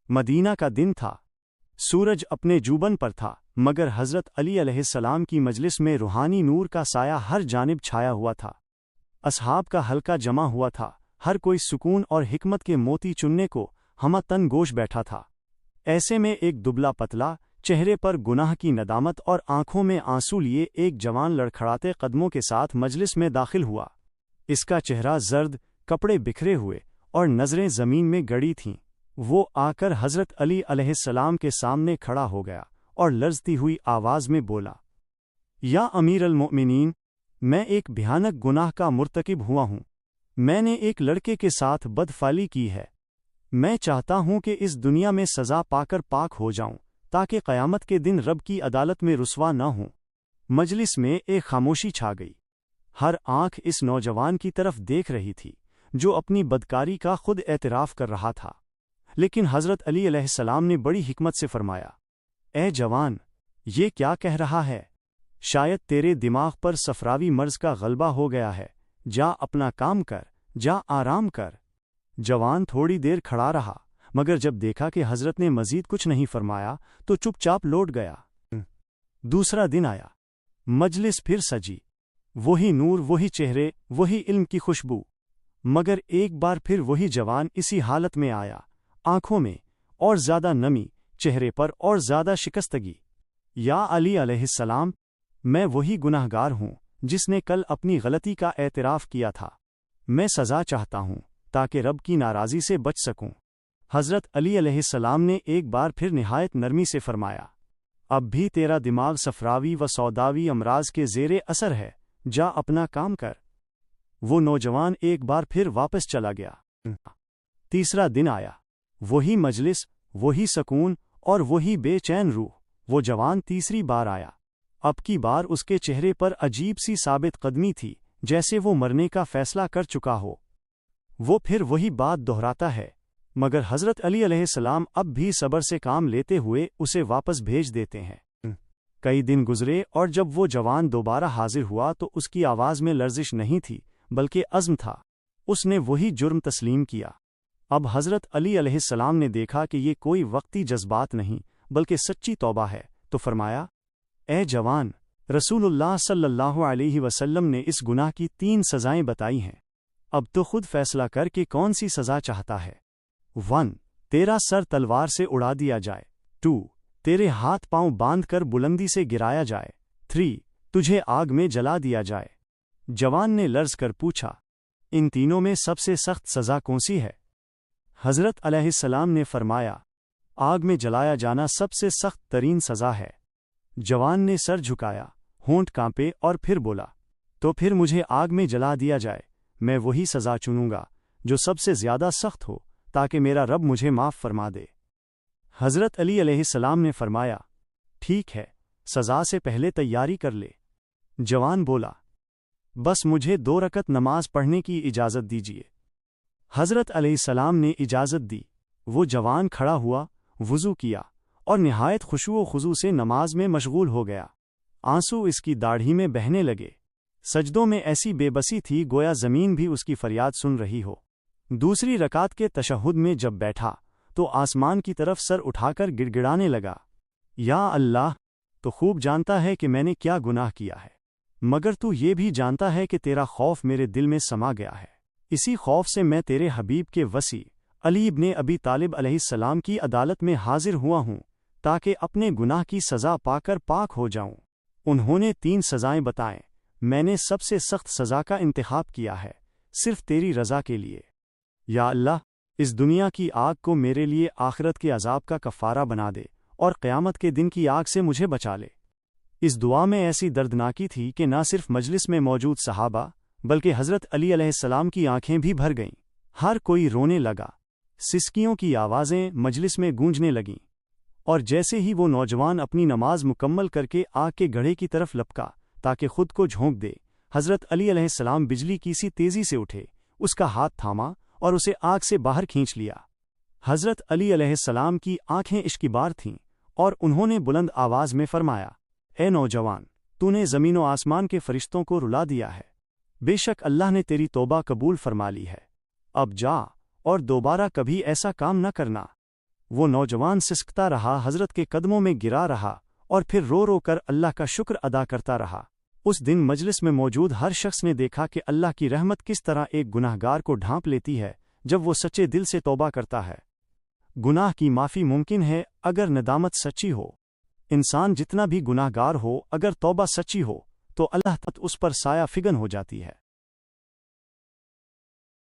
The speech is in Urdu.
مدینہ کا دن تھا، سورج اپنے جوبن پر تھا، مگر حضرت علی علیہ السلام کی مجلس میں روحانی نور کا سایہ ہر جانب چھایا ہوا تھا۔ اصحاب کا حلقہ جمع ہوا تھا، ہر کوئی سکون اور حکمت کے موتی چننے کو ہمہ تن گوش بیٹھا تھا۔ ایسے میں ایک دبلا پتلا، چہرے پر گناہ کی ندامت اور آنکھوں میں آنسو لیے ایک جوان لڑکھڑاتے قدموں کے ساتھ مجلس میں داخل ہوا۔ اس کا چہرہ زرد، کپڑے بکھرے ہوئے اور نظریں زمین میں گڑی تھیں۔ وہ آ کر حضرت علی علیہ السلام کے سامنے کھڑا ہو گیا اور لرزتی ہوئی آواز میں بولا، یا امیر المؤمنین، میں ایک بھیانک گناہ کا مرتکب ہوا ہوں۔ میں نے ایک لڑکے کے ساتھ بدفعلی کی ہے۔ میں چاہتا ہوں کہ اس دنیا میں سزا پا کر پاک ہو جاؤں تاکہ قیامت کے دن رب کی عدالت میں رسوا نہ ہوں۔ مجلس میں ایک خاموشی چھا گئی۔ ہر آنکھ اس نوجوان کی طرف دیکھ رہی تھی جو اپنی بدکاری کا خود اعتراف کر رہا تھا، لیکن حضرت علی علیہ السلام نے بڑی حکمت سے فرمایا، اے جوان، یہ کیا کہہ رہا ہے؟ شاید تیرے دماغ پر صفراوی مرض کا غلبہ ہو گیا ہے۔ جا اپنا کام کر، جا آرام کر۔ جوان تھوڑی دیر کھڑا رہا، مگر جب دیکھا کہ حضرت نے مزید کچھ نہیں فرمایا تو چپ چاپ لوٹ گیا۔ دوسرا دن آیا، مجلس پھر سجی، وہی نور، وہی چہرے، وہی علم کی خوشبو، مگر ایک بار پھر وہی جوان اسی حالت میں آیا، آنکھوں میں اور زیادہ نمی، چہرے پر اور زیادہ شکستگی۔ یا علی علیہ السلام، میں وہی گناہگار ہوں جس نے کل اپنی غلطی کا اعتراف کیا تھا۔ میں سزا چاہتا ہوں تاکہ رب کی ناراضی سے بچ سکوں۔ حضرت علی علیہ السلام نے ایک بار پھر نہایت نرمی سے فرمایا، اب بھی تیرا دماغ صفراوی و سوداوی امراض کے زیر اثر ہے، جا اپنا کام کر۔ وہ نوجوان ایک بار پھر واپس چلا گیا۔ تیسرا دن آیا، وہی مجلس، وہی سکون اور وہی بے چین روح۔ وہ جوان تیسری بار آیا۔ اب کی بار اس کے چہرے پر عجیب سی ثابت قدمی تھی، جیسے وہ مرنے کا فیصلہ کر چکا ہو۔ وہ پھر وہی بات دہراتا ہے، مگر حضرت علی علیہ السلام اب بھی صبر سے کام لیتے ہوئے اسے واپس بھیج دیتے ہیں۔ کئی دن گزرے اور جب وہ جوان دوبارہ حاضر ہوا تو اس کی آواز میں لرزش نہیں تھی بلکہ عزم تھا۔ اس نے وہی جرم تسلیم کیا۔ اب حضرت علی علیہ السلام نے دیکھا کہ یہ کوئی وقتی جذبات نہیں بلکہ سچی توبہ ہے، تو فرمایا، اے جوان، رسول اللہ صلی اللہ علیہ وسلم نے اس گناہ کی 3 سزائیں بتائی ہیں۔ اب تو خود فیصلہ کر کہ کون سی سزا چاہتا ہے۔ 1 تیرا سر تلوار سے اڑا دیا جائے۔ 2 تیرے ہاتھ پاؤں باندھ کر بلندی سے گرایا جائے۔ 3 تجھے آگ میں جلا دیا جائے۔ جوان نے لرز کر پوچھا، ان تینوں میں سب سے سخت سزا کون سی ہے؟ حضرت علیہ السلام نے فرمایا، آگ میں جلایا جانا سب سے سخت ترین سزا ہے۔ جوان نے سر جھکایا، ہونٹ کانپے اور پھر بولا، تو پھر مجھے آگ میں جلا دیا جائے، میں وہی سزا چنوں گا جو سب سے زیادہ سخت ہو، تاکہ میرا رب مجھے معاف فرما دے۔ حضرت علی علیہ السلام نے فرمایا، ٹھیک ہے، سزا سے پہلے تیاری کر لے۔ جوان بولا، بس مجھے 2 رکعت نماز پڑھنے کی اجازت دیجیے۔ حضرت علیہ السلام نے اجازت دی۔ وہ جوان کھڑا ہوا، وضو کیا اور نہایت خشوع و خضوع سے نماز میں مشغول ہو گیا۔ آنسو اس کی داڑھی میں بہنے لگے۔ سجدوں میں ایسی بے بسی تھی گویا زمین بھی اس کی فریاد سن رہی ہو۔ دوسری رکعت کے تشہد میں جب بیٹھا تو آسمان کی طرف سر اٹھا کر گڑ گڑانے لگا، یا اللہ، تو خوب جانتا ہے کہ میں نے کیا گناہ کیا ہے، مگر تو یہ بھی جانتا ہے کہ تیرا خوف میرے دل میں سما گیا ہے۔ اسی خوف سے میں تیرے حبیب کے وصی علی ابن ابی طالب علیہ السلام کی عدالت میں حاضر ہوا ہوں تاکہ اپنے گناہ کی سزا پا کر پاک ہو جاؤں۔ انہوں نے 3 سزائیں بتائیں، میں نے سب سے سخت سزا کا انتخاب کیا ہے، صرف تیری رضا کے لیے۔ یا اللہ، اس دنیا کی آگ کو میرے لیے آخرت کے عذاب کا کفارہ بنا دے اور قیامت کے دن کی آگ سے مجھے بچا لے۔ اس دعا میں ایسی دردناکی تھی کہ نہ صرف مجلس میں موجود صحابہ بلکہ حضرت علی علیہ السلام کی آنکھیں بھی بھر گئیں۔ ہر کوئی رونے لگا، سسکیوں کی آوازیں مجلس میں گونجنے لگیں، اور جیسے ہی وہ نوجوان اپنی نماز مکمل کر کے آگ کے گڑھے کی طرف لپکا تاکہ خود کو جھونک دے، حضرت علی علیہ السلام بجلی کی سی تیزی سے اٹھے، اس کا ہاتھ تھاما اور اسے آگ سے باہر کھینچ لیا۔ حضرت علی علیہ السلام کی آنکھیں اشکبار تھیں اور انہوں نے بلند آواز میں فرمایا، اے نوجوان، تو نے زمین و آسمان کے فرشتوں کو رلا دیا ہے، بے شک اللہ نے تیری توبہ قبول فرما لی ہے، اب جا اور دوبارہ کبھی ایسا کام نہ کرنا۔ وہ نوجوان سسکتا رہا، حضرت کے قدموں میں گرا رہا اور پھر رو رو کر اللہ کا شکر ادا کرتا رہا۔ اس دن مجلس میں موجود ہر شخص نے دیکھا کہ اللہ کی رحمت کس طرح ایک گناہگار کو ڈھانپ لیتی ہے جب وہ سچے دل سے توبہ کرتا ہے۔ گناہ کی معافی ممکن ہے اگر ندامت سچی ہو۔ انسان جتنا بھی گناہگار ہو، اگر توبہ سچی ہو تو اللہ تعالی اس پر سایہ فگن ہو جاتی ہے۔